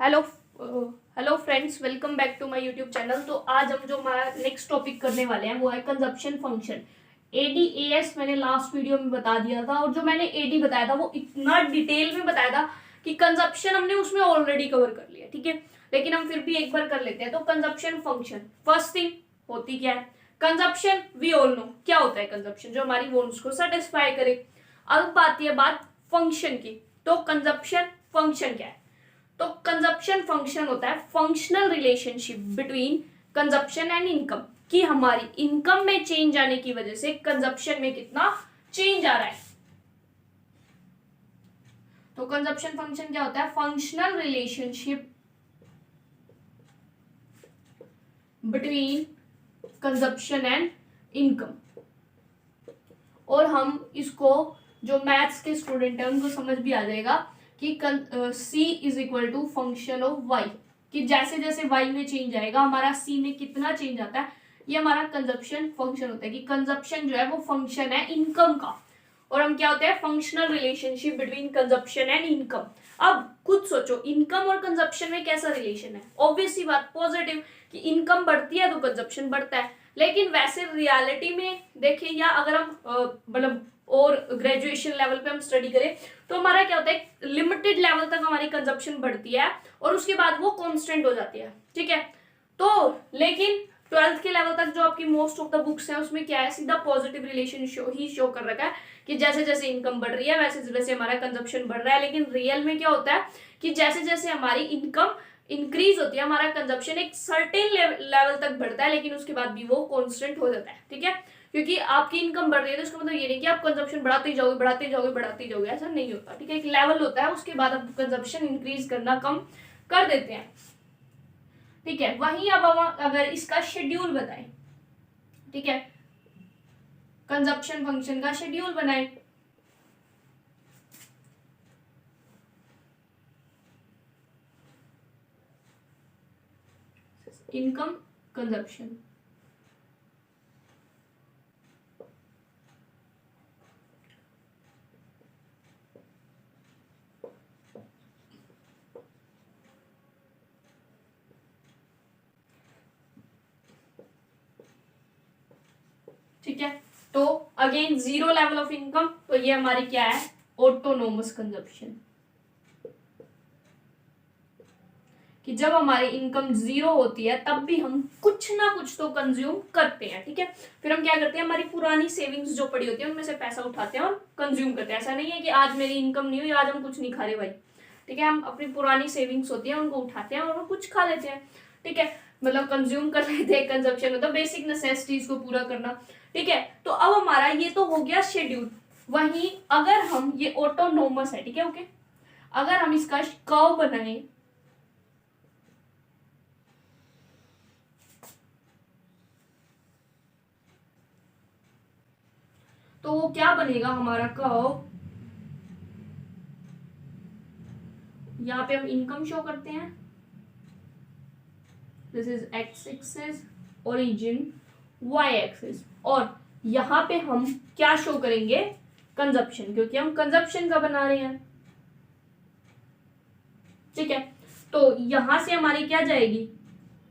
Hello hello friends, welcome back to my YouTube channel. तो आज हम जो हमारा नेक्स्ट टॉपिक करने वाले हैं वो है कंजप्शन फंक्शन। एडीएएस मैंने लास्ट वीडियो में बता दिया था, और जो मैंने एडी बताया था वो इतना डिटेल में बताया था कि कंजप्शन हमने उसमें ऑलरेडी कवर कर लिया, ठीक है। लेकिन हम फिर भी एक बार कर लेते हैं। तो कंजप्शन फंक्शन, फर्स्ट थिंग होती क्या है? कंजप्शन वी ऑल नो क्या होता है। कंजप्शन जो हमारी वॉन्ट्स को सेटिस्फाई करे। अब आती है बात फंक्शन की। तो कंजप्शन फंक्शन क्या है? तो कंजप्शन फंक्शन होता है functional relationship between consumption and income, कि हमारी इनकम में चेंज आने की वजह से कंजप्शन में कितना चेंज आ रहा है। तो कंजप्शन फंक्शन क्या होता है? Functional relationship between consumption and income. और हम इसको, जो मैथ्स के स्टूडेंट है उनको समझ भी आ जाएगा कि C is equal to function of Y, कि जैसे जैसे y में चेंज आएगा हमारा C में कितना चेंज आता है, ये हमारा कंजप्शन फंक्शन होता है। कि कंजप्शन जो है वो फंक्शन है इनकम का, और हम क्या होते हैं? Functional relationship between consumption and income. अब खुद सोचो, इनकम और कंजप्शन में कैसा रिलेशन है? ऑब्वियस सी बात, पॉजिटिव, कि इनकम बढ़ती है तो कंजप्शन बढ़ता है। लेकिन वैसे रियलिटी में देखें, या अगर हम मतलब और ग्रेजुएशन लेवल पे हम स्टडी करें, तो हमारा क्या होता है? लिमिटेड लेवल तक हमारी कंजप्शन बढ़ती है और उसके बाद वो कांस्टेंट हो जाती है, ठीक है। तो लेकिन 12th के लेवल तक जो आपकी मोस्ट ऑफ द बुक्स है उसमें क्या है? सीधा पॉजिटिव रिलेशन शो कर रखा है कि जैसे जैसे इनकम बढ़ रही है वैसे वैसे हमारा कंजप्शन बढ़ रहा है। लेकिन रियल में क्या होता है कि जैसे जैसे हमारी इनकम इंक्रीज होती है हमारा कंजप्शन एक सर्टेन लेवल तक बढ़ता है, लेकिन उसके बाद भी वो कांस्टेंट हो जाता है, ठीक है। क्योंकि आपकी इनकम बढ़ रही है तो इसका मतलब ये नहीं कि आप कंजप्शन बढ़ाते ही जाओगे बढ़ाते ही जाओगे बढ़ाते ही जाओगे, ऐसा नहीं होता, ठीक है। एक लेवल होता है, उसके बाद आप कंजप्शन इंक्रीज करना कम कर देते हैं, ठीक है। वहीं अब हम अगर इसका शेड्यूल बनाए, ठीक है, कंजप्शन फंक्शन का शेड्यूल बनाए, इनकम कंजप्शन, ठीक है। तो again zero level of income, तो ये हमारी क्या है? ऑटोनोमस कंजप्शन, कि जब हमारी इनकम जीरो होती है तब भी हम कुछ ना कुछ तो कंज्यूम करते हैं, ठीक है। फिर हम क्या करते हैं? हमारी पुरानी सेविंग्स जो पड़ी होती है उनमें से पैसा उठाते हैं और कंज्यूम करते हैं। ऐसा नहीं है कि आज मेरी इनकम नहीं हुई आज हम कुछ नहीं खा रहे भाई, ठीक है। हम अपनी पुरानी सेविंग्स होती है उनको उठाते हैं और कुछ खा लेते हैं, ठीक है। मतलब कंज्यूम कर लेते हैं, कंजप्शन होता है बेसिक नेसेसिटीज को पूरा करना, ठीक है। तो अब हमारा ये तो हो गया शेड्यूल। वहीं अगर हम, ये ऑटोनोमस है, ठीक है, ओके। अगर हम इसका कर्व बनाए, तो वो क्या बनेगा हमारा कर्व? यहां पे हम इनकम शो करते हैं, this is X axis, origin Y axis, और यहां पे हम क्या शो करेंगे? कंजप्शन, क्योंकि हम कंजप्शन का बना रहे हैं, ठीक है। तो यहां से हमारी क्या जाएगी?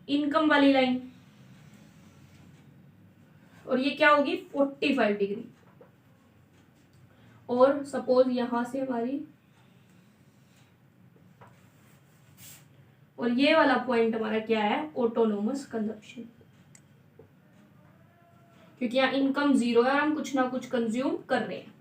इनकम वाली लाइन, और ये क्या होगी? 45 डिग्री। और सपोज यहां से हमारी, और ये वाला पॉइंट हमारा क्या है? ऑटोनोमस कंजप्शन, क्योंकि यहाँ इनकम जीरो है और हम कुछ ना कुछ कंज्यूम कर रहे हैं।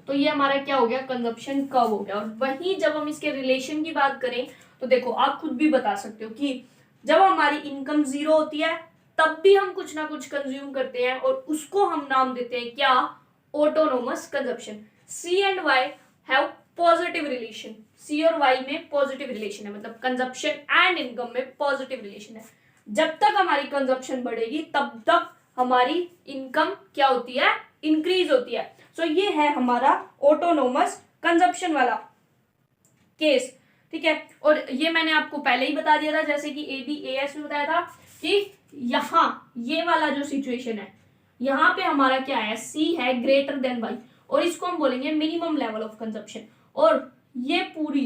तो ये हमारा क्या हो गया? कंजप्शन कर्व हो गया। और वहीं जब हम इसके रिलेशन की बात करें तो देखो, आप खुद भी बता सकते हो कि जब हमारी इनकम जीरो होती है तब भी हम कुछ ना कुछ कंज्यूम करते हैं, और उसको हम नाम देते हैं क्या? Autonomous consumption. C and Y have positive relation, C और वाई में पॉजिटिव रिलेशन है, मतलब कंजप्शन एंड इनकम में पॉजिटिव रिलेशन है। जब तक हमारी कंजप्शन बढ़ेगी तब तक हमारी इनकम क्या होती है? इंक्रीज होती है। सो ये है हमारा ऑटोनोमस कंजप्शन वाला केस, ठीक है। और ये मैंने आपको पहले ही बता दिया था, जैसे कि एडीएएस में बताया था कि यहां ये वाला जो सिचुएशन है, यहां पे हमारा क्या है? सी है ग्रेटर देन वाई, और इसको हम बोलेंगे मिनिमम लेवल ऑफ कंजप्शन। और ये पूरी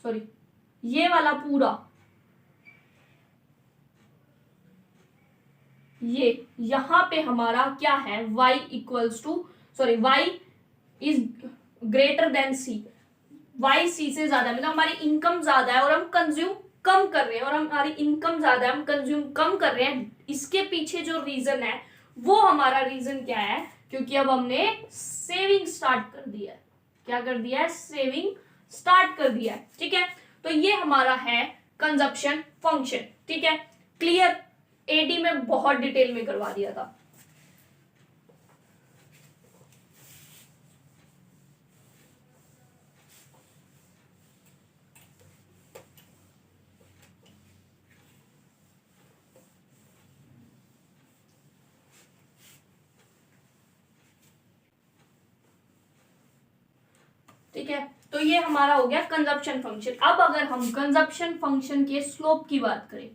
सॉरी ये वाला पूरा, ये यहां पे हमारा क्या है, y equals to sorry y is greater than c, y c से ज्यादा, मतलब हमारी इनकम ज्यादा है और हम कंज्यूम कम कर रहे हैं, और हमारी इनकम ज्यादा है हम कंज्यूम कम कर रहे हैं। इसके पीछे जो रीजन है वो हमारा रीजन क्या है, क्योंकि अब हमने सेविंग स्टार्ट कर दिया है। क्या कर दिया है, सेविंग स्टार्ट कर दिया है। ठीक है, तो ये हमारा है कंजप्शन फंक्शन। ठीक है, क्लियर, एडी में बहुत डिटेल में करवा दिया था। ठीक है, तो ये हमारा हो गया कंजप्शन फंक्शन। अब अगर हम कंजप्शन फंक्शन के स्लोप की बात करें,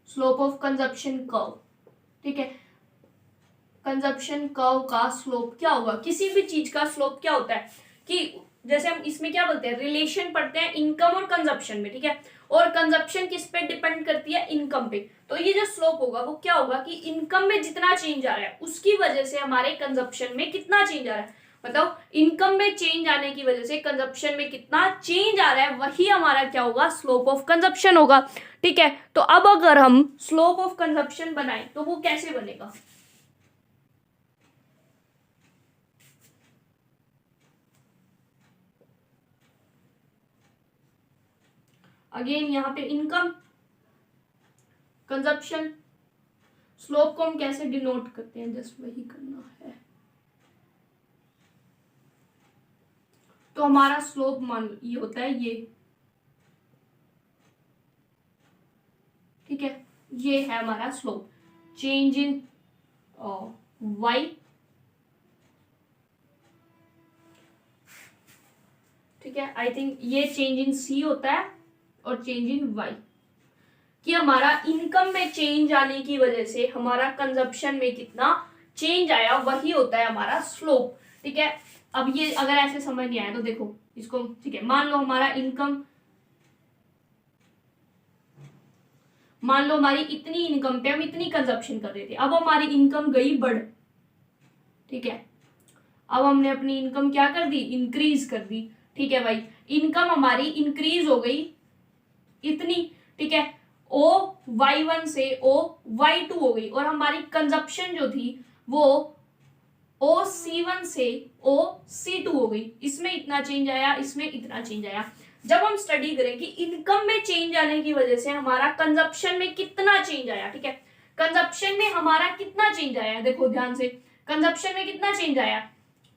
स्लोप ऑफ कंजप्शन कर्व, ठीक है, कंजप्शन कर्व का स्लोप क्या होगा, किसी भी चीज का स्लोप क्या होता है कि जैसे हम इसमें क्या बोलते हैं, रिलेशन पढ़ते हैं इनकम और कंजप्शन में। ठीक है, और कंजप्शन किस पे डिपेंड करती है, इनकम पे। तो ये जो स्लोप होगा वो क्या होगा कि इनकम में जितना चेंज आ रहा है उसकी वजह से हमारे कंजप्शन में कितना चेंज आ रहा है, मतलब इनकम में चेंज आने की वजह से कंजप्शन में कितना चेंज आ रहा है, वही हमारा क्या होगा, स्लोप ऑफ कंजप्शन होगा। ठीक है, तो अब अगर हम स्लोप ऑफ कंजप्शन बनाएं तो वो कैसे बनेगा, अगेन यहां पे इनकम, कंजप्शन, स्लोप को हम कैसे डिनोट करते हैं, जस्ट वही करना है। तो हमारा स्लोप मान ये होता है ये, ठीक है, ये है हमारा स्लोप, चेंज इन y, ठीक है, आई थिंक ये चेंज इन c होता है और चेंज इन y, कि हमारा इनकम में चेंज आने की वजह से हमारा कंजप्शन में कितना चेंज आया, वही होता है हमारा स्लोप। ठीक है, अब ये अगर ऐसे समझ नहीं आया तो देखो इसको, ठीक है, मान लो हमारा इनकम, मान लो हमारी इतनी इनकम पे हम इतनी कंजप्शन कर रहे थे, अब हमारी इनकम गई बढ़, ठीक है, अब हमने अपनी इनकम क्या कर दी, इंक्रीज कर दी। ठीक है भाई, इनकम हमारी इंक्रीज हो गई इतनी, ठीक है, ओ y1 से ओ y2 हो गई, और हमारी कंजप्शन जो थी वो ओ c1 से ओ c2 हो गई। इसमें इतना चेंज आया, इसमें इतना चेंज आया। जब हम स्टडी करें कि इनकम में चेंज आने की वजह से हमारा कंजप्शन में कितना चेंज आया, ठीक है, कंजप्शन में हमारा कितना चेंज आया, देखो ध्यान से, कंजप्शन में कितना चेंज आया,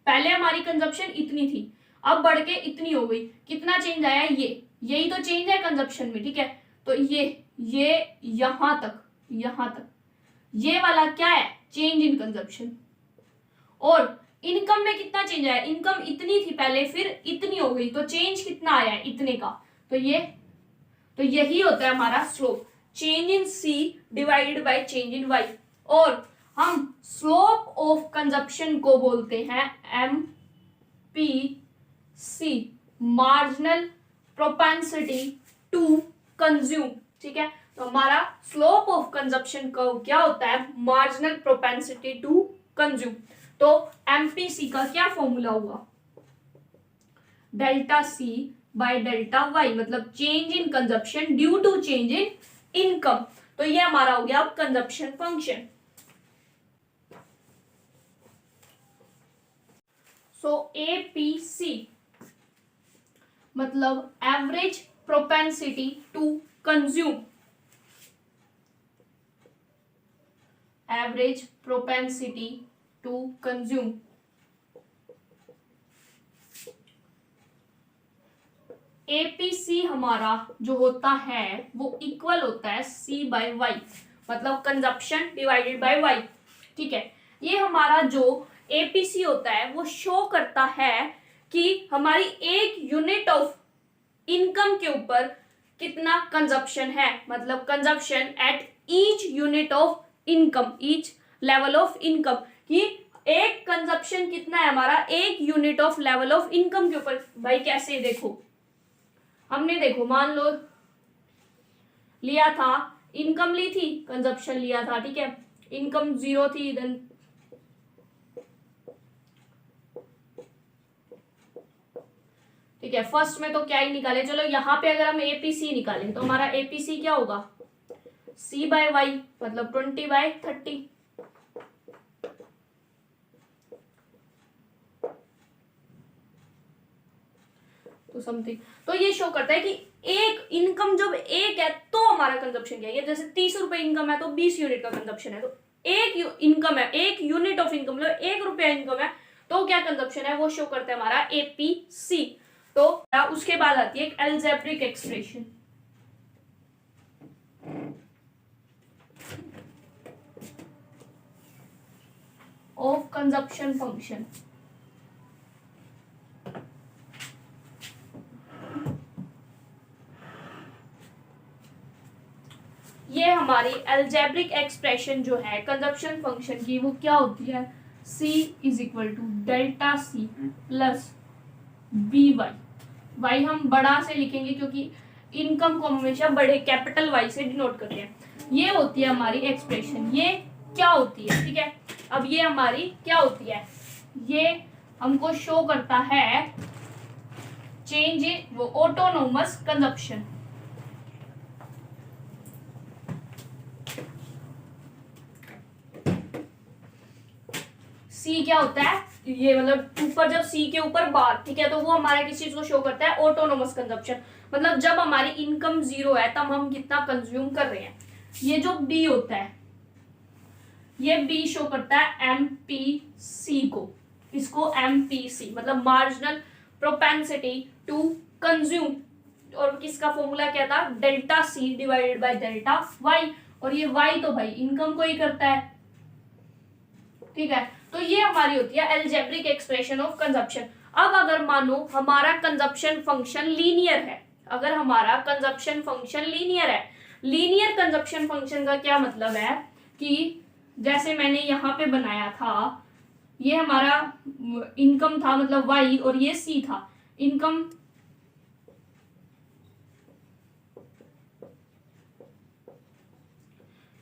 पहले हमारी कंजप्शन इतनी थी, अब बढ़ के इतनी हो गई, कितना चेंज आया, ये यही तो चेंज है कंजप्शन में। ठीक है, तो ये यहां तक ये वाला क्या है, चेंज इन कंजप्शन। और इनकम में कितना चेंज आया, इनकम इतनी थी पहले, फिर इतनी हो गई, तो चेंज कितना आया, इतने का। तो यही होता है हमारा slope, change in C divided by change in Y. और हम स्लोप ऑफ कंजप्शन को बोलते हैं MPC, marginal propensity to consume. ठीक है, तो हमारा स्लोप ऑफ कंजप्शन कर्व क्या होता है, मार्जिनल प्रोपेंसिटी टू कंज्यूम। तो MPC का क्या फॉर्मूला हुआ, delta C by delta Y, मतलब change in consumption due to change in income. तो ये हमारा हो गया अब कंजप्शन फंक्शन। सो APC मतलब average propensity to consume, average propensity to consume. APC हमारा जो होता है वो इक्वल होता है C बाय वाई, मतलब कंजप्शन डिवाइडेड बाय वाई। ठीक है, ये हमारा जो APC होता है वो शो करता है कि हमारी एक यूनिट ऑफ इनकम के ऊपर कितना कंजप्शन है, मतलब consumption at each unit of income, each level of income, कि एक कंजप्शन कितना है हमारा, एक unit of level of income के ऊपर। भाई कैसे, देखो हमने, देखो मान लो लिया था, इनकम ली थी, कंजप्शन लिया था, ठीक है, इनकम 0 थी, देन ठीक है, फर्स्ट में तो क्या ही निकाले, चलो यहाँ पे अगर हम एपीसी निकालें तो हमारा एपीसी क्या होगा, C बाय वाई, मतलब 20/30, तो समथिंग। तो ये शो करता है कि एक इनकम जब एक है तो हमारा कंजप्शन क्या है, जैसे 30 रुपए इनकम है तो 20 यूनिट का कंजप्शन है, तो एक इनकम है, एक यूनिट ऑफ इनकम, मतलब 1 रुपया इनकम है तो क्या कंजप्शन है, वो शो करता है हमारा एपीसी। तो उसके बाद आती है एक algebraic expression of consumption function. ये हमारी अलजेब्रिक एक्सप्रेशन जो है कंजप्शन फंक्शन की, वो क्या होती है, C is equal to delta C plus B Y. Y हम बड़ा से लिखेंगे क्योंकि इनकम को हमेशा बड़े कैपिटल वाई से डिनोट करते हैं। ये होती है हमारी एक्सप्रेशन, ये क्या होती है, ठीक है। अब ये हमारी क्या होती है, ये हमको शो करता है चेंज इन वो ऑटोनोमस कंजप्शन। सी क्या होता है, ये मतलब ऊपर जब सी के ऊपर बार, ठीक है, तो वो हमारा किस चीज को शो करता है, ऑटोनोमस कंजप्शन, मतलब जब हमारी इनकम 0 है तब हम कितना कंज्यूम कर रहे हैं। ये जो बी होता है, ये बी शो करता है एमपीसी को, इसको एमपीसी मतलब मार्जिनल प्रोपेंसिटी टू कंज्यूम, और किसका फॉर्मूला क्या था, delta C divided by delta Y, और ये वाई तो भाई इनकम को ही करता है, ठीक है। तो ये हमारी होती है अलजेब्रिक एक्सप्रेशन ऑफ कंजप्शन। अब अगर मानो हमारा कंजप्शन फंक्शन लीनियर है, अगर हमारा कंजप्शन फंक्शन लीनियर है, लीनियर कंजप्शन फंक्शन का क्या मतलब है कि जैसे मैंने यहाँ पे बनाया था, ये हमारा इनकम था मतलब y और ये c था, इनकम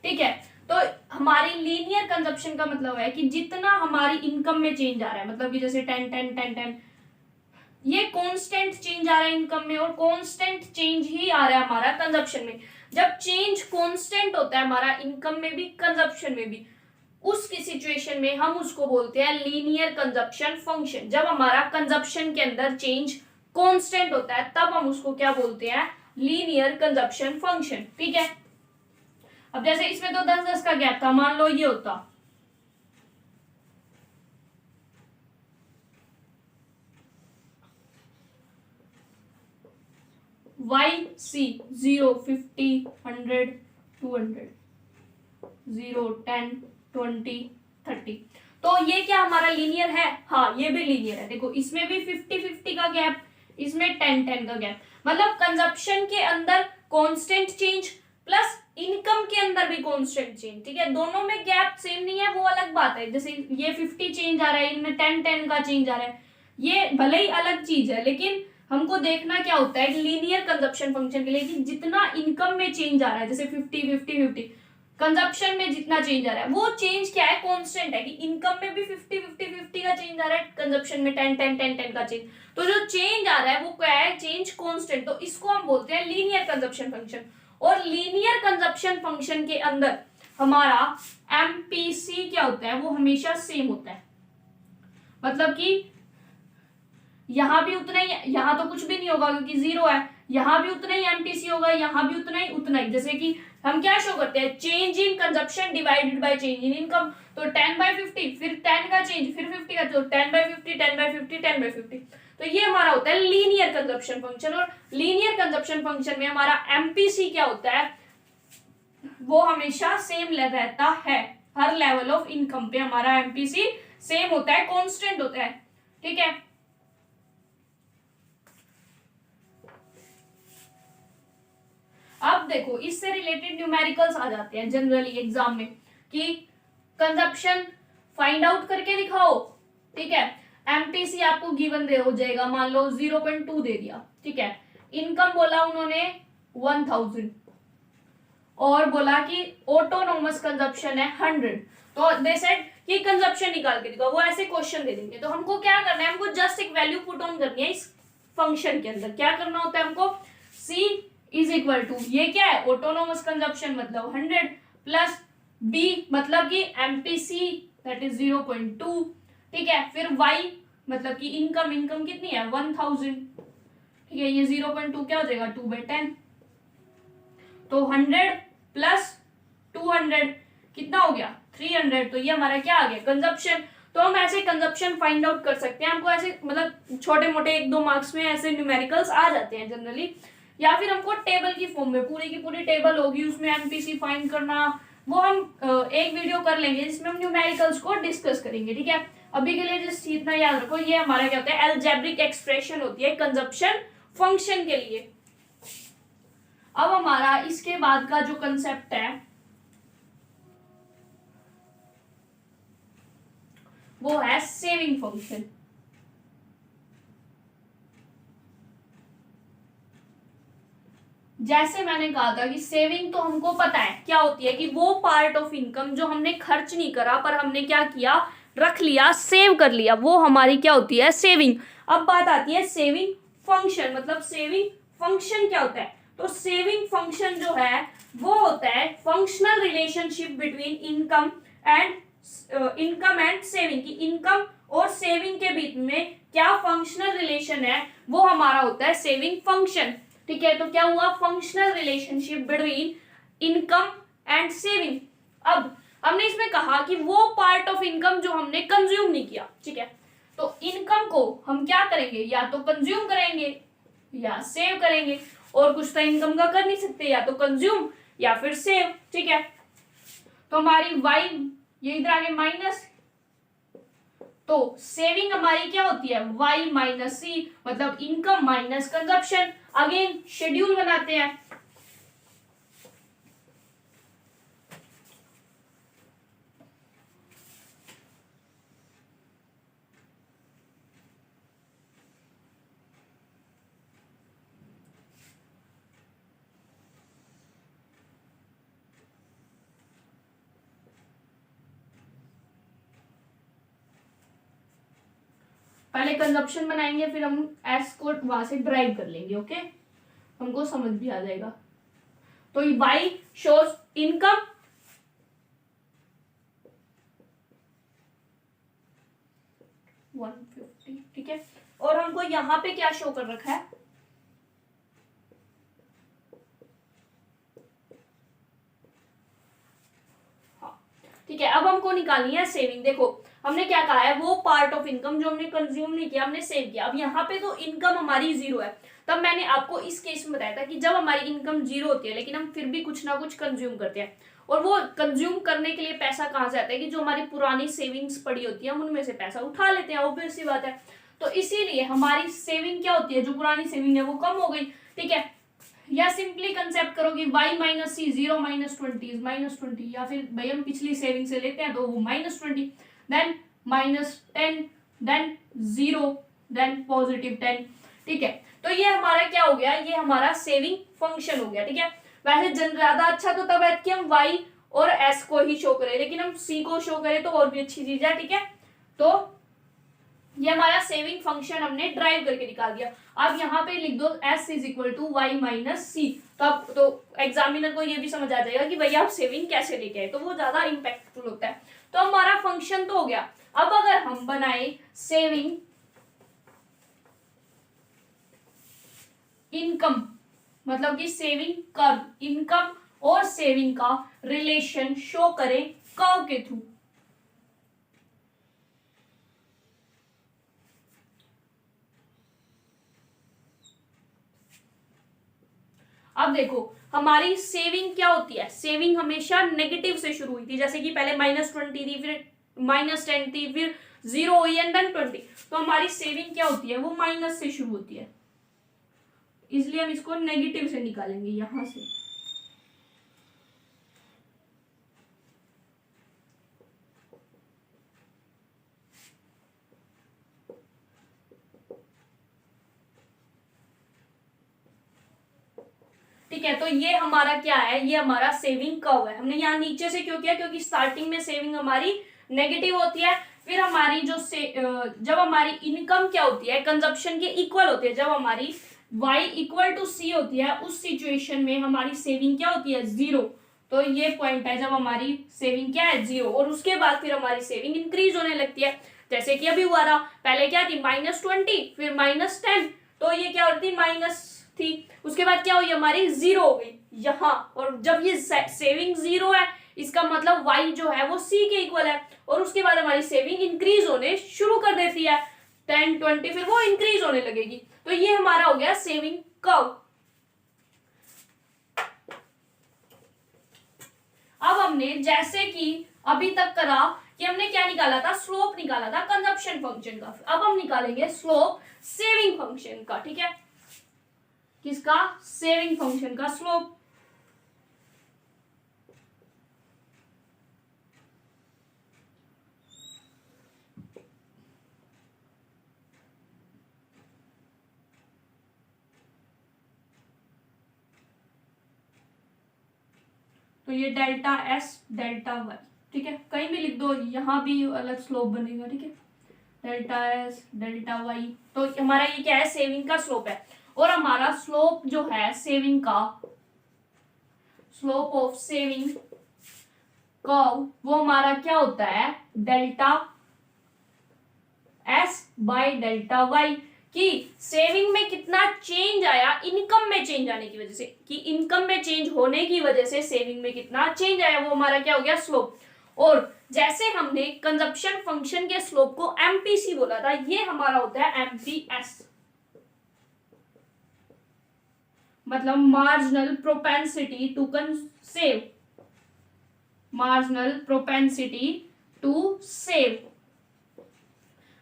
ठीक है। तो हमारी लीनियर कंजप्शन का मतलब है कि जितना हमारी इनकम में चेंज आ रहा है, मतलब कि जैसे 10 10 10 10, ये कांस्टेंट चेंज आ रहा है इनकम में, और कांस्टेंट चेंज ही आ रहा है हमारा कंजप्शन में। जब चेंज कांस्टेंट होता है हमारा इनकम में भी कंजप्शन में भी, उसकी सिचुएशन में हम उसको बोलते हैं लीनियर कंजप्शन फंक्शन। जब हमारा कंजप्शन के अंदर चेंज कांस्टेंट होता है तब हम उसको क्या बोलते हैं, लीनियर कंजप्शन फंक्शन, ठीक है। अब जैसे इसमें तो 10-10 का गैप था, मान लो ये होता YC 0 50 100 200 0 10 20 30, तो ये क्या हमारा लीनियर है, हाँ ये भी लीनियर है। देखो इसमें भी 50-50 का गैप, इसमें 10-10 का गैप, मतलब कंजप्शन के अंदर कांस्टेंट चेंज प्लस इनकम के अंदर भी कांस्टेंट चेंज, ठीक है। दोनों में गैप सेम नहीं है, वो अलग बात है। जैसे ये 50 चेंज आ रहा है, इनमें 10-10 का चेंज आ रहा है, ये भले ही अलग चीज है, लेकिन हमको देखना क्या होता है लीनियर कंजप्शन फंक्शन के लिए कि जितना इनकम में चेंज आ रहा है, जैसे 50-50-50, कंजप्शन में जितना चेंज आ रहा है वो चेंज क्या है, कांस्टेंट है, कि इनकम में भी 50-50-50 का चेंज आ रहा है, कंजप्शन में 10-10-10-10 का चेंज, तो जो चेंज आ रहा है वो क्या है, चेंज कांस्टेंट, तो इसको हम बोलते हैं लीनियर कंजप्शन फंक्शन। और लीनियर कंजप्शन फंक्शन के अंदर हमारा एमपीसी क्या होता है, वो हमेशा सेम होता है, मतलब कि यहां भी उतना ही, यहां तो कुछ भी नहीं होगा क्योंकि 0 है, यहां भी उतना ही एमपीसी होगा, यहां भी उतना ही। जैसे कि हम क्या शो करते हैं, change in consumption divided by change in income, तो 10/50, फिर 10 का चेंज, फिर 50 का, तो 10/50 10/50 10/50, तो ये हमारा होता है लीनियर कंजप्शन फंक्शन। और लीनियर कंजप्शन फंक्शन में हमारा एमपीसी क्या होता है, वो हमेशा सेम रहता है, हर लेवल ऑफ इनकम पे हमारा एमपीसी सेम होता है, कांस्टेंट होता है, ठीक है। अब देखो इससे रिलेटेड न्यूमेरिकल्स आ जाते हैं जनरली एग्जाम में कि कंजप्शन फाइंड आउट करके दिखाओ, ठीक है। एमपीसी आपको गिवन दे हो जाएगा, मान लो 0.2 दे दिया, ठीक है। इनकम बोला उन्होंने 1000 और बोला कि ऑटोनोमस कंजप्शन है 100, तो दे सेड कि कंजप्शन निकाल के दिखाओ, वो ऐसे क्वेश्चन दे देंगे। तो हमको क्या करना है, हमको जस्ट एक वैल्यू पुट ऑन करनी है इस फंक्शन के अंदर। क्या करना होता है हमको, C इज इक्वल टू, ये क्या है ऑटोनोमस कंजप्शन मतलब 100 प्लस B मतलब कि MPC दैट इज 0.2, ठीक है। फिर Y मतलब कि इनकम कितनी है 1000, ठीक है। ये 0.2 क्या हो जाएगा 2/10, तो 100 प्लस 200 कितना हो गया 300, तो ये हमारा क्या आ गया कंजप्शन। तो हम ऐसे कंजप्शन फाइंड आउट कर सकते हैं, हमको ऐसे मतलब छोटे मोटे 1-2 मार्क्स में ऐसे न्यूमेरिकल्स आ जाते हैं जनरली। या फिर हमको टेबल की फॉर्म में पूरी की पूरी टेबल होगी, उसमें एमपीसी फाइंड करना, वो हम एक वीडियो कर लेंगे जिसमें हम न्यूमेरिकल्स को डिस्कस करेंगे, ठीक है। अभी के लिए जस्ट इतना याद रखो, ये हमारा क्या होता है अलजेब्रिक एक्सप्रेशन होती है कंजप्शन फंक्शन के लिए। अब हमारा इसके बाद का जो कंसेप्ट है वो है सेविंग फंक्शन। जैसे मैंने कहा था कि सेविंग तो हमको पता है क्या होती है, कि वो पार्ट ऑफ इनकम जो हमने खर्च नहीं करा पर हमने क्या किया रख लिया, सेव कर लिया, वो हमारी क्या होती है सेविंग। अब बात आती है सेविंग फंक्शन, मतलब सेविंग फंक्शन क्या होता है। तो सेविंग फंक्शन जो है वो होता है functional relationship between income and saving, की इनकम और सेविंग के बीच में क्या फंक्शनल रिलेशन है, वो हमारा होता है सेविंग फंक्शन, ठीक है। तो क्या हुआ functional relationship between income and saving. अब हमने इसमें कहा कि वो पार्ट ऑफ इनकम जो हमने कंज्यूम नहीं किया, ठीक है। तो इनकम को हम क्या करेंगे, या तो कंज्यूम करेंगे या सेव करेंगे, और कुछ तो इनकम का कर नहीं सकते, या तो कंज्यूम या फिर सेव, ठीक है। तो हमारी वाई ये इधर आगे माइनस, तो सेविंग हमारी क्या होती है y माइनस सी, मतलब income minus consumption. Again schedule बनाते हैं, पहले कंजप्शन बनाएंगे फिर हम एस को वहां से ड्राइव कर लेंगे, ओके, हमको समझ भी आ जाएगा। तो ये y शोज इनकम, ठीक है, और हमको यहां पे क्या शो कर रखा है ठीक है। अब हमको निकालनी है सेविंग। देखो हमने क्या कहा है, वो पार्ट ऑफ इनकम जो हमने कंज्यूम नहीं किया हमने सेव किया। अब यहाँ पे तो इनकम हमारी 0 है, तब मैंने आपको इस केस में बताया था कि जब हमारी इनकम 0 होती है लेकिन हम फिर भी कुछ ना कुछ कंज्यूम करते हैं, और वो कंज्यूम करने के लिए पैसा कहाँ से आता है, कि जो हमारी पुरानी सेविंग्स पड़ी होती है हम उनमें से पैसा उठा लेते हैं, ऑब्वियस सी बात है। तो इसीलिए हमारी सेविंग क्या होती है, जो पुरानी सेविंग है वो कम हो गई, ठीक है। या सिंपली कंसेप्ट करो कि y minus C 0 minus 20 is minus 20, या फिर भाई हम पिछली सेविंग से लेते हैं तो वो minus 20, then minus 10, then 0, then positive 10, ठीक है। तो ये हमारा क्या हो गया, ये हमारा सेविंग फंक्शन हो गया, ठीक है। वैसे ज्यादा अच्छा तो तब है कि हम y और s को ही शो करें, लेकिन हम c को शो करें तो और भी अच्छी चीज है, ठीक है। तो ये हमारा सेविंग फंक्शन हमने ड्राइव करके निकाल दिया। अब यहाँ पे लिख दो s is equal to Y minus C, तो अब तो एग्जामिनर को ये भी समझ आ जाएगा कि भैया आप सेविंग कैसे लेके आए, तो वो ज्यादा इम्पैक्टफुल होता है। तो हमारा फंक्शन तो हो गया। अब अगर हम बनाए सेविंग इनकम, मतलब कि सेविंग कर्व, इनकम और सेविंग का रिलेशन शो करें कर्व के थ्रू, अब देखो हमारी सेविंग क्या होती है, सेविंग हमेशा नेगेटिव से शुरू हुई थी, जैसे कि पहले -20 थी, फिर -10 थी, फिर 0 हुई एंड देन 20। तो हमारी सेविंग क्या होती है, वो माइनस से शुरू होती है, इसलिए हम इसको नेगेटिव से निकालेंगे यहां से। ठीक है, तो ये हमारा क्या है, ये हमारा सेविंग कर्व है। हमने यहाँ नीचे से क्यों किया, क्योंकि स्टार्टिंग में सेविंग हमारी नेगेटिव होती है, फिर हमारी जो जब हमारी इनकम क्या होती है, कंजप्शन के इक्वल होती है, जब हमारी y इक्वल टू सी होती है, उस सिचुएशन में हमारी सेविंग क्या होती है, 0। तो ये पॉइंट है जब हमारी सेविंग क्या है, 0, और उसके बाद फिर हमारी सेविंग इंक्रीज होने लगती है, जैसे कि अभी हुआ था। पहले क्या थी, -20, फिर -10, तो ये क्या होती माइनस थी, उसके बाद क्या हुई, हमारी 0 हो गई यहाँ, और जब ये सेविंग 0 है, इसका मतलब y जो है वो c के इक्वल है, और उसके बाद हमारी सेविंग इंक्रीज होने शुरू कर देती है, 10, 20, फिर वो इंक्रीज होने लगेगी। तो ये हमारा हो गया सेविंग कर्व। अब हमने जैसे कि अभी तक करा कि हमने क्या निकाला था, स्लोप निकाला था कंजप्शन फंक्शन का, अब हम निकालेंगे स्लोप सेविंग फंक्शन का। ठीक है, किसका, सेविंग फंक्शन का स्लोप। तो ये डेल्टा एस डेल्टा वाई, ठीक है, कहीं भी लिख दो, यहां भी अलग स्लोप बनेगा। ठीक है, डेल्टा एस डेल्टा वाई, तो हमारा ये क्या है, सेविंग का स्लोप है। और हमारा स्लोप जो है सेविंग का, स्लोप ऑफ सेविंग कर्व, वो हमारा क्या होता है, delta S by delta Y, कि सेविंग में कितना चेंज आया इनकम में चेंज आने की वजह से, कि इनकम में चेंज होने की वजह से सेविंग में कितना चेंज आया, वो हमारा क्या हो गया, स्लोप। और जैसे हमने कंजप्शन फंक्शन के स्लोप को एमपीसी बोला था, ये हमारा होता है एमपीएस, मतलब marginal propensity to save, marginal propensity to save,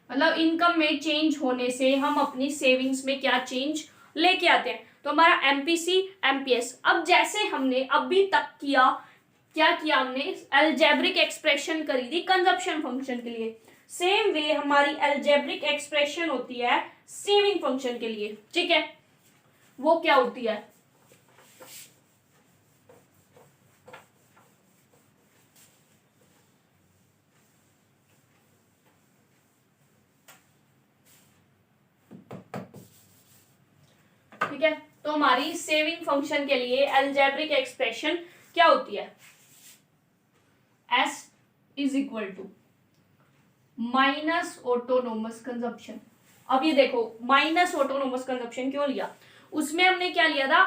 मतलब इनकम में चेंज होने से हम अपनी सेविंग्स में क्या चेंज लेके आते हैं। तो हमारा एमपीसी एमपीएस। अब जैसे हमने अभी तक किया, क्या किया हमने, अलजेब्रिक एक्सप्रेशन करी थी कंजप्शन फंक्शन के लिए, सेम वे हमारी अलजेब्रिक एक्सप्रेशन होती है सेविंग फंक्शन के लिए। ठीक है, वो क्या होती है, ठीक है, तो हमारी सेविंग फंक्शन के लिए अलजेब्रिक एक्सप्रेशन क्या होती है, S is equal to minus autonomous consumption. अब ये देखो, माइनस ऑटोनोमस कंजप्शन क्यों लिया, उसमें हमने क्या लिया था,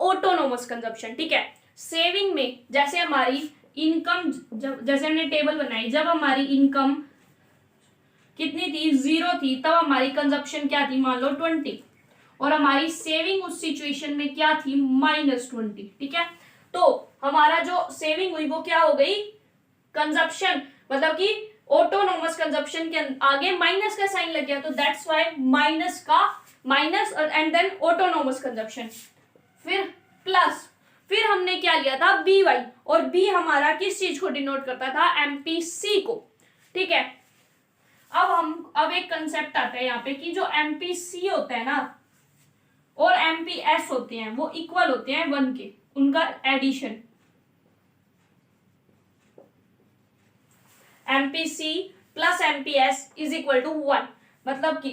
ऑटोनोमस कंजप्शन। ठीक है, सेविंग में जैसे हमारी इनकम, जैसे हमने टेबल बनाई, जब हमारी इनकम कितनी थी, 0 थी, तब हमारी कंजप्शन क्या थी, मान लो 20, और हमारी सेविंग उस सिचुएशन में क्या थी, -20। ठीक है, तो हमारा जो सेविंग हुई वो क्या हो गई, कंजप्शन, मतलब कि ऑटोनोमस कंजप्शन के आगे माइनस का साइन लग गया, तो दैट्स व्हाई माइनस का minus and then autonomous consumption, फिर प्लस, फिर हमने क्या लिया था, बी वाई, और बी हमारा किस चीज को डिनोट करता था, एमपीसी को। ठीक है, अब एक कंसेप्ट आता है यहाँ पे कि जो एमपीसी होता है ना और एमपीएस होते हैं वो इक्वल होते हैं 1 के, उनका addition, MPC plus MPS is equal to 1। मतलब कि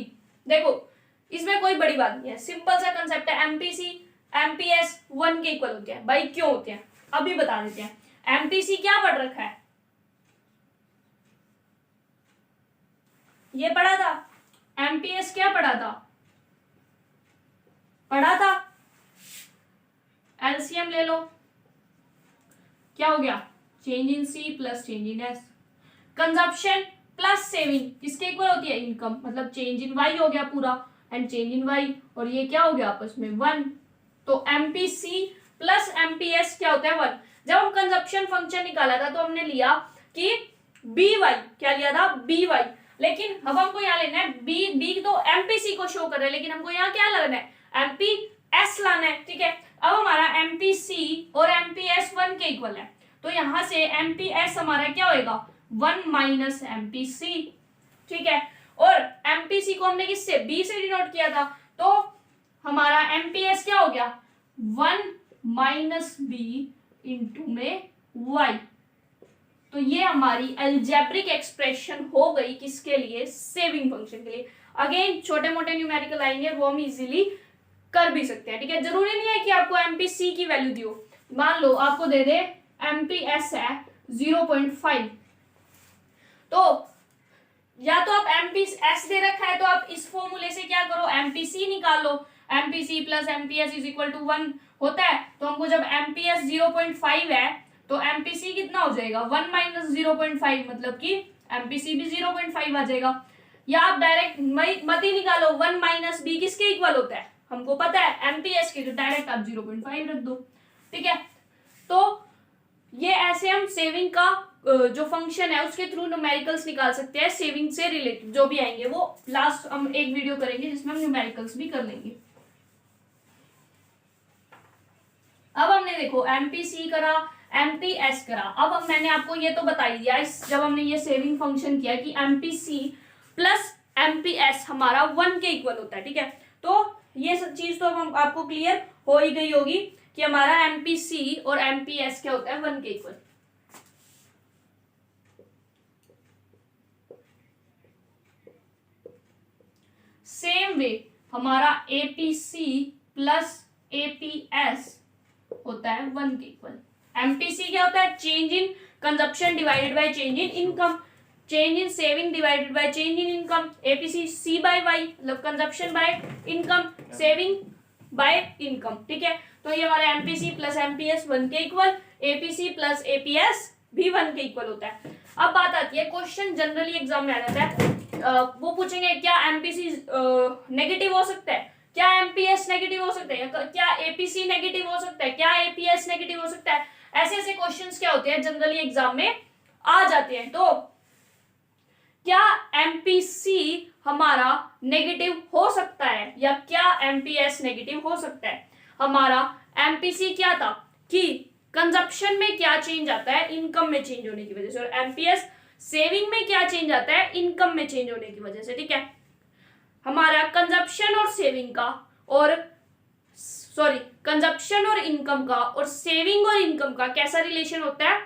देखो, इसमें कोई बड़ी बात नहीं है, सिंपल सा कंसेप्ट है, एमपीसी एमपीएस 1 के इक्वल होते हैं। भाई क्यों होते हैं, अभी बता देते हैं। एमपीसी क्या पढ़ रखा है, ये पढ़ा था, एमपीएस क्या पढ़ा था, एलसीएम ले लो, क्या हो गया, change in C plus change in S, consumption plus saving किसके इक्वल होती है, इनकम, मतलब चेंज इन वाई हो गया पूरा, एंड चेंज इन वाई, और ये क्या हो गया आपस में 1। तो एमपीसी प्लस एमपीएस क्या होता है, 1। जब हम कंजप्शन फंक्शन निकाला था तो हमने लिया कि बी वाई, क्या लिया था, बी वाई, लेकिन अब हमको यहाँ लेना है बी तो एमपीसी को शो कर रहे हैं, लेकिन हमको यहाँ क्या लाना है, एमपीएस लाना है। ठीक है, अब हमारा एमपीसी और एमपीएस 1 के इक्वल है, तो यहां से एमपीएस हमारा क्या होएगा, 1 माइनस एमपीसी। ठीक है, और एमपीसी को हमने किससे, बी से डिनोट किया था, तो हमारा एमपीएस क्या हो गया, 1 माइनस बी इंटू में वाई। तो ये हमारी अलजेब्रिक एक्सप्रेशन हो गई किसके लिए, सेविंग फंक्शन के लिए। अगेन छोटे मोटे न्यूमेरिकल आएंगे वो हम इजीली कर भी सकते हैं, ठीक है। जरूरी नहीं है कि आपको एमपीसी की वैल्यू दियो, मान लो आपको दे दे एमपीएस है 0.5, तो या तो आप एमपीएस दे रखा है तो आप इस फॉर्मूले से क्या करो, एमपीसी निकाल लो। MPC plus MPS is equal to 1 होता है, तो हमको जब एमपीएस 0.5 है तो एमपीसी कितना हो जाएगा, 1 माइनस 0.5, मतलब कि एमपीसी भी 0.5 आ जाएगा। या आप डायरेक्ट मत ही निकालो, 1 माइनस बी किसके इक्वल होता है, हमको पता है एमपीएस के, तो डायरेक्ट आप 0.5 रख दो, ठीक है। तो ये ऐसे हम सेविंग का जो फंक्शन है उसके थ्रू न्यूमेरिकल्स निकाल सकते हैं, सेविंग से रिलेटेड जो भी आएंगे वो लास्ट हम एक वीडियो करेंगे जिसमें हम न्यूमेरिकल्स भी कर लेंगे। अब हमने देखो एमपीसी करा, एमपीएस करा, अब मैंने आपको ये तो बता ही दिया जब हमने ये सेविंग फंक्शन किया कि एमपीसी प्लस एमपीएस हमारा 1 के इक्वल होता है, ठीक है। तो ये सब चीज तो हम आपको क्लियर हो ही गई होगी कि हमारा एमपीसी और एमपीएस क्या होता है, 1 के इक्वल। सेम वे हमारा एपीसी प्लस एपीएस होता है 1 के इक्वल। एमपीसी क्या होता है, change in consumption divided by change in income, change in saving divided by change in income. APC C by Y मतलब consumption by income, saving by income, ठीक है। तो ये हमारा एमपीसी प्लस एमपीएस 1 के इक्वल, एपीसी प्लस एपीएस भी 1 के equal होता है। अब बात आती है, क्वेश्चन जनरली एग्जाम में आ जाता है, वो पूछेंगे क्या एमपीसी नेगेटिव हो सकता है, क्या एमपीएस नेगेटिव हो सकता है, क्या एपीसी नेगेटिव हो सकता है, क्या एपीएस नेगेटिव हो सकता है। ऐसे ऐसे क्वेश्चंस क्या होते हैं जनरली एग्जाम में आ जाते हैं। तो क्या एमपीसी हमारा नेगेटिव हो सकता है या क्या एमपीएस नेगेटिव हो सकता है। हमारा एमपीसी क्या था कि कंजप्शन में क्या चेंज आता है, इनकम में चेंज होने की वजह से, और एमपीएस सेविंग में क्या चेंज आता है, इनकम में चेंज होने की वजह से, ठीक है। हमारा कंजप्शन और सेविंग का और कंजप्शन और इनकम का और सेविंग और इनकम का कैसा रिलेशन होता है,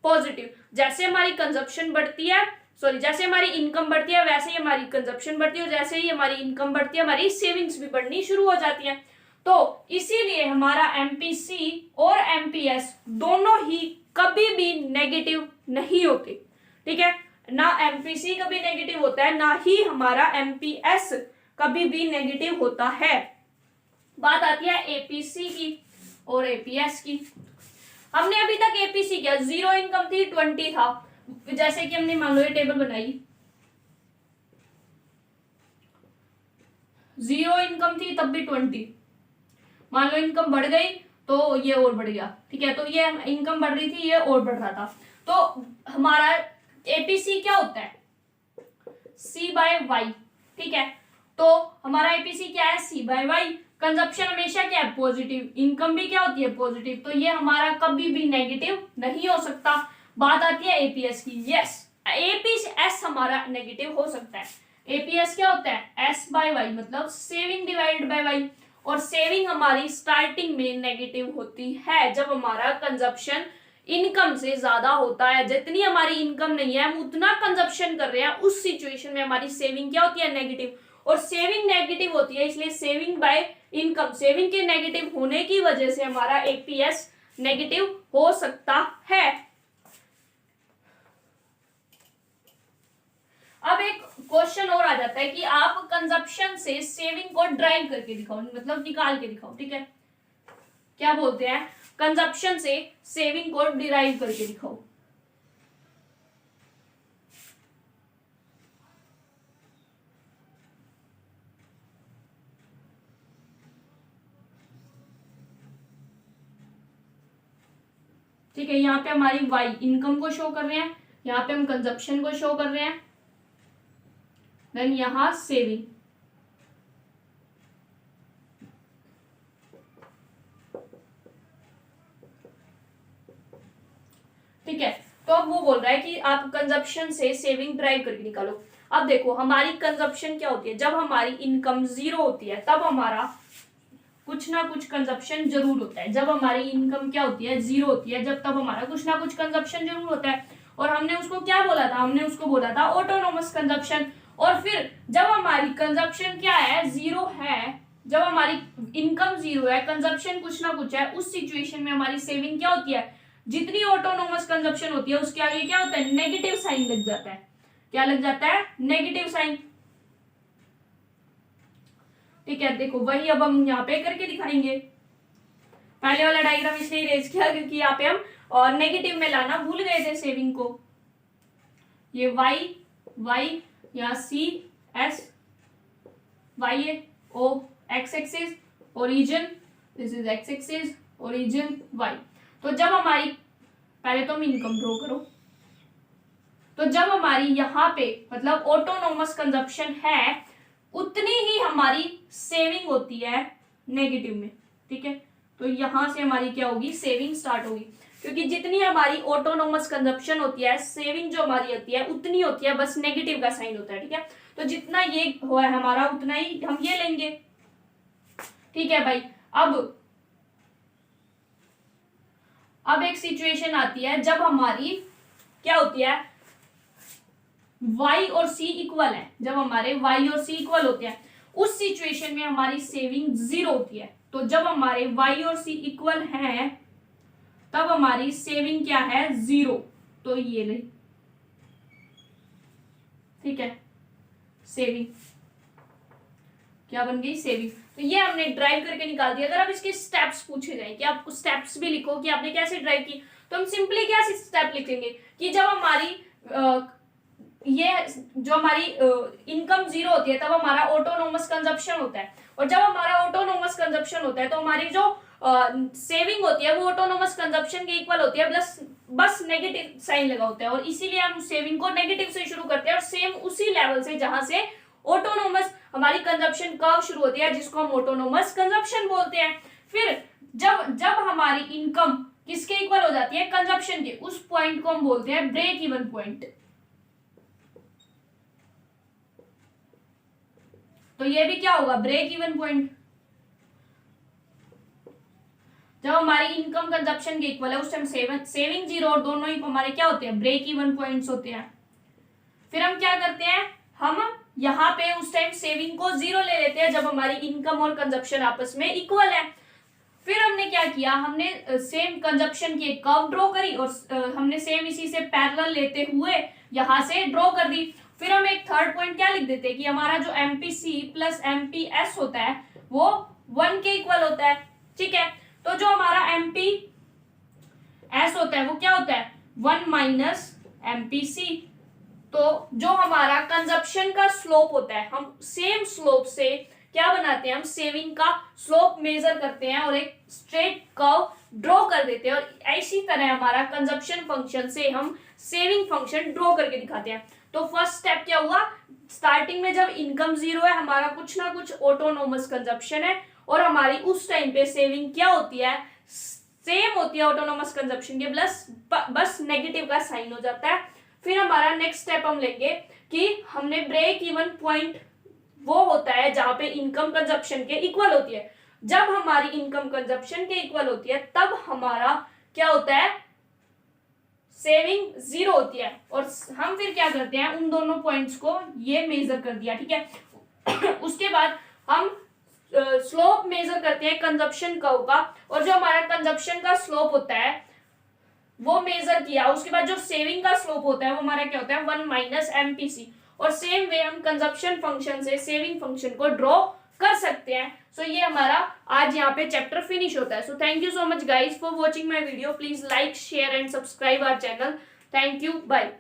पॉजिटिव। जैसे हमारी कंजप्शन बढ़ती है, जैसे हमारी इनकम बढ़ती है वैसे ही हमारी कंजप्शन बढ़ती है, और जैसे ही हमारी इनकम बढ़ती है हमारी सेविंग्स भी बढ़नी शुरू हो जाती है। तो इसीलिए हमारा एमपीसी और एमपीएस दोनों ही कभी भी नेगेटिव नहीं होते, ठीक है। ना एमपीसी कभी नेगेटिव होता है, ना ही हमारा एमपीएस कभी भी नेगेटिव होता है। बात आती है एपीसी की और एपीएस की। हमने अभी तक एपीसी किया, 0 इनकम थी 20 था, जैसे कि हमने मान लो ये टेबल बनाई, 0 इनकम थी तब भी 20, मान लो इनकम बढ़ गई तो ये और बढ़ गया, ठीक है। तो ये इनकम बढ़ रही थी, ये और बढ़ रहा था। तो हमारा एपीसी क्या होता है, सी बाय वाई, ठीक है। तो हमारा एपीसी क्या है, सी बाय वाई। कंजप्शन हमेशा क्या है, पॉजिटिव, इनकम भी क्या होती है, पॉजिटिव, तो ये हमारा कभी भी नेगेटिव नहीं हो सकता। बात आती है एपीएस की, यस एपीएस हमारा नेगेटिव हो सकता है। एपीएस क्या होता है, एस बाय वाई मतलब सेविंग डिवाइडेड बाय वाई, और सेविंग हमारी स्टार्टिंग में नेगेटिव होती है जब हमारा कंजप्शन इनकम से ज्यादा होता है। जितनी हमारी इनकम नहीं है हम उतना कंजप्शन कर रहे हैं, उस सिचुएशन में हमारी सेविंग क्या होती है, नेगेटिव। और सेविंग नेगेटिव होती है, इसलिए सेविंग बाय इनकम, सेविंग के नेगेटिव होने की वजह से हमारा एपीएस नेगेटिव हो सकता है। अब एक क्वेश्चन और आ जाता है कि आप कंजप्शन से सेविंग को ड्राइव करके दिखाओ, मतलब निकाल के दिखाओ, ठीक है। क्या बोलते हैं, कंजप्शन से सेविंग को डिराइव करके दिखाओ। ठीक है, यहाँ पे हमारी वाई इनकम को शो कर रहे हैं, यहाँ पे हम कंजप्शन को शो कर रहे हैं, देन यहाँ सेविंग। ठीक है, तो अब वो बोल रहा है कि आप कंजप्शन से सेविंग ड्राइव करके निकालो। अब देखो हमारी कंजप्शन क्या होती है, जब हमारी इनकम 0 होती है तब हमारा कुछ ना कुछ कंजप्शन जरूर होता है। जब हमारी इनकम क्या होती है, जीरो होती है, जब तब हमारा कुछ ना कुछ कंजप्शन जरूर होता है। और हमने उसको क्या बोला था, हमने उसको बोला था ऑटोनोमस कंजप्शन। और फिर जब हमारी कंजप्शन क्या है, जीरो है, जब हमारी इनकम जीरो है, कंजप्शन कुछ ना कुछ है, उस सिचुएशन में हमारी सेविंग क्या होती है, जितनी ऑटोनोमस कंजप्शन होती है उसके आगे क्या होता है, नेगेटिव साइन लग जाता है। क्या लग जाता है, नेगेटिव साइन। ठीक है, देखो वही अब हम यहाँ पे करके दिखाएंगे। पहले वाला डायग्राम इसलिए इरेज किया क्योंकि यहाँ पे हम और नेगेटिव में लाना भूल गए थे सेविंग को। ये वाई वाई, यहाँ सी एस, वाई है O X axis, origin, this is X axis, origin Y. तो जब हमारी, पहले तो हम इनकम ड्रॉ करो, तो जब हमारी यहाँ पे मतलब ऑटोनोमस कंजप्शन है, उतनी ही हमारी सेविंग होती है नेगेटिव में। ठीक है, तो यहां से हमारी क्या होगी, सेविंग स्टार्ट होगी, क्योंकि जितनी हमारी ऑटोनोमस कंजप्शन होती है, सेविंग जो हमारी होती है उतनी होती है, बस नेगेटिव का साइन होता है। ठीक है, तो जितना ये हुआ है हमारा उतना ही हम ये लेंगे। ठीक है भाई, अब एक सिचुएशन आती है जब हमारी क्या होती है, y और c इक्वल है। जब हमारे y और c इक्वल होते हैं, उस सिचुएशन में हमारी सेविंग जीरो होती है। तो जब हमारे y और c इक्वल हैं, तब हमारी सेविंग क्या है, जीरो। तो ये ले, ठीक है, सेविंग क्या बन गई, सेविंग। तो ये हमने ड्राइव करके निकाल दिया। अगर अब इसके स्टेप्स पूछे जाए कि आप स्टेप्स भी लिखो कि आपने कैसे ड्राइव की, तो हम सिंपली क्या स्टेप लिखेंगे कि जब हमारी ये जो हमारी इनकम जीरो होती है, तब हमारा ऑटोनोमस कंजप्शन होता है। और जब हमारा ऑटोनोमस कंजप्शन होता है, तो हमारी जो सेविंग होती है वो ऑटोनोमस कंजप्शन के इक्वल होती है, बस नेगेटिव साइन लगा होता है। और इसीलिए हम सेविंग को नेगेटिव से शुरू करते हैं, और सेम उसी लेवल से जहां से ऑटोनोमस हमारी कंजप्शन कर्व शुरू होती है, जिसको हम ऑटोनोमस कंजप्शन बोलते हैं। फिर जब हमारी इनकम किसके इक्वल हो जाती है, कंजप्शन के, उस पॉइंट को हम बोलते हैं ब्रेक इवन पॉइंट। तो ये भी क्या होगा, ब्रेक इवन पॉइंट। जब हमारी इनकम कंजप्शन के इक्वल है, उस टाइम सेविंग जीरो और दोनों ही हमारे क्या होते हैं, ब्रेक इवन पॉइंट्स होते हैं। फिर हम क्या करते हैं, हम यहाँ पे उस टाइम सेविंग को जीरो ले लेते हैं जब हमारी इनकम और कंजप्शन आपस में इक्वल है। फिर हमने क्या किया, हमने सेम कंजप्शन की एक कर्व ड्रॉ करी, और हमने सेम इसी से पैरेलल लेते हुए यहाँ से ड्रॉ कर दी। फिर हम एक थर्ड पॉइंट क्या लिख देते हैं कि हमारा जो MPC प्लस MPS होता है वो 1 के इक्वल होता है। ठीक है, तो जो हमारा MPS होता है वो क्या होता है, 1 माइनस MPC। तो जो हमारा कंजप्शन का स्लोप होता है, हम सेम स्लोप से क्या बनाते हैं, हम सेविंग का स्लोप मेजर करते हैं और एक स्ट्रेट कर्व ड्रॉ कर देते हैं। और इसी तरह हमारा कंजप्शन फंक्शन से हम सेविंग फंक्शन ड्रॉ करके दिखाते हैं। तो फर्स्ट स्टेप क्या हुआ, स्टार्टिंग में जब इनकम जीरो है, हमारा कुछ ना कुछ ऑटोनोमस कंजप्शन है, और हमारी उस टाइम पे सेविंग क्या होती है, सेम होती है ऑटोनोमस कंजप्शन के, बस नेगेटिव का साइन हो जाता है। फिर हमारा नेक्स्ट स्टेप हम लेंगे कि हमने ब्रेक इवन पॉइंट वो होता है जहां पे इनकम कंजप्शन के इक्वल होती है। जब हमारी इनकम कंजप्शन के इक्वल होती है, तब हमारा क्या होता है, सेविंग जीरो होती है। और हम फिर क्या करते हैं, उन दोनों पॉइंट्स को ये मेजर कर दिया। ठीक है, उसके बाद हम स्लोप मेजर करते हैं कंजप्शन कर्व का, और जो हमारा कंजप्शन का स्लोप होता है वो मेजर किया। उसके बाद जो सेविंग का स्लोप होता है वो हमारा क्या होता है, 1 माइनस MPC। और सेम वे हम कंजप्शन फंक्शन से सेविंग फंक्शन को ड्रॉ कर सकते हैं। सो ये हमारा आज यहाँ पे चैप्टर फिनिश होता है। So thank you so much guys for watching my video. Please like, share and subscribe our channel. Thank you, bye.